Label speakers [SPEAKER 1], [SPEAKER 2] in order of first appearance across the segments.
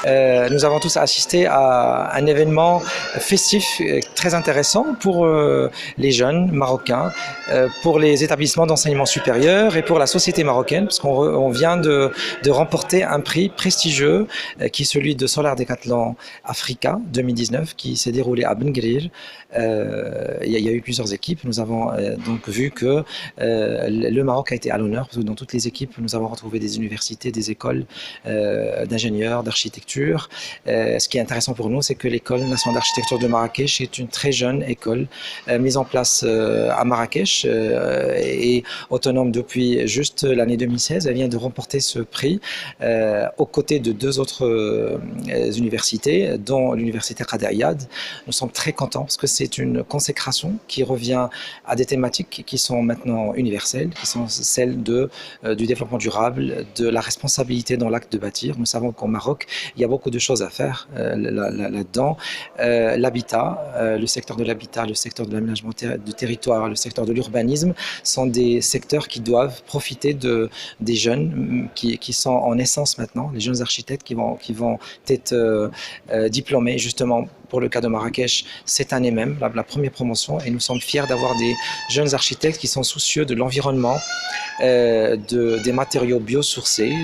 [SPEAKER 1] Nous avons tous assisté à un événement festif très intéressant pour les jeunes marocains, pour les établissements d'enseignement supérieur et pour la société marocaine, parce qu'on vient de remporter un prix prestigieux qui est celui de Solar Decathlon Africa 2019 qui s'est déroulé à Ben Guerir. Il y a eu plusieurs équipes. Nous avons donc vu que le Maroc a été à l'honneur, parce que dans toutes les équipes, nous avons retrouvé des universités, des écoles d'ingénieurs, d'architecture. Ce qui est intéressant pour nous, c'est que l'École nationale d'architecture de Marrakech est une très jeune école mise en place à Marrakech et autonome depuis juste l'année 2016. Elle vient de remporter ce prix aux côtés de deux autres universités, dont l'université Qadi Iyad. Nous sommes très contents parce que c'est une consécration qui revient à des thématiques qui sont maintenant universelles, qui sont celles du développement durable, de la responsabilité dans l'acte de bâtir. Nous savons qu'au Maroc, il y a beaucoup de choses à faire là-dedans. L'habitat, le secteur de l'habitat, le secteur de l'aménagement du territoire, le secteur de l'urbanisme sont des secteurs qui doivent profiter des jeunes qui sont en naissance maintenant, les jeunes architectes qui vont être diplômés justement. Pour le cas de Marrakech, cette année même, la première promotion, et nous sommes fiers d'avoir des jeunes architectes qui sont soucieux de l'environnement, des matériaux biosourcés,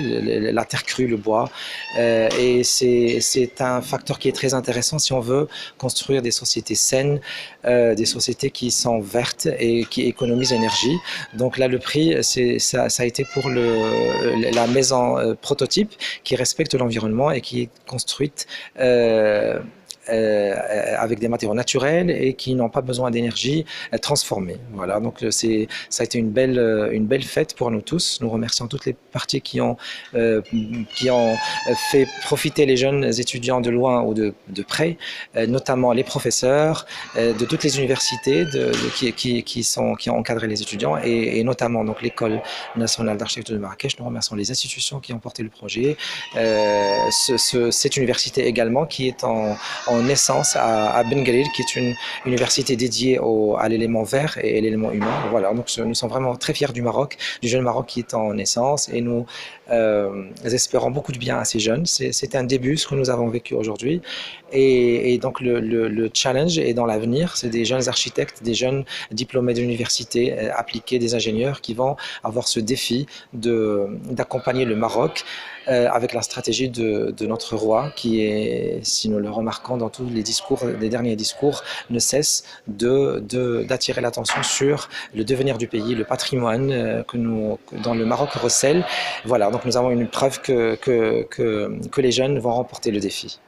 [SPEAKER 1] la terre crue, le bois, et c'est un facteur qui est très intéressant si on veut construire des sociétés saines, des sociétés qui sont vertes et qui économisent l'énergie. Donc là, le prix, ça a été pour la maison prototype qui respecte l'environnement et qui est construite avec des matériaux naturels et qui n'ont pas besoin d'énergie transformée. Voilà, donc ça a été une belle fête pour nous tous. Nous remercions toutes les parties qui ont fait profiter les jeunes étudiants de loin ou de près, notamment les professeurs de toutes les universités qui ont encadré les étudiants et notamment donc l'école nationale d'architecture de Marrakech. Nous remercions les institutions qui ont porté le projet, cette université également qui est en naissance à Ben Guerir, qui est une université dédiée à l'élément vert et à l'élément humain. Voilà, donc nous sommes vraiment très fiers du Maroc, du jeune Maroc qui est en naissance, et nous espérons beaucoup de bien à ces jeunes. C'est un début, ce que nous avons vécu aujourd'hui, et donc le challenge est dans l'avenir. C'est des jeunes architectes, des jeunes diplômés d'université appliqués, des ingénieurs qui vont avoir ce défi d'accompagner le Maroc avec la stratégie de notre roi qui est, si nous le remarquons dans tous les derniers discours, ne cesse d'attirer l'attention sur le devenir du pays, le patrimoine dont le Maroc recèle. Voilà, donc nous avons une preuve que les jeunes vont remporter le défi.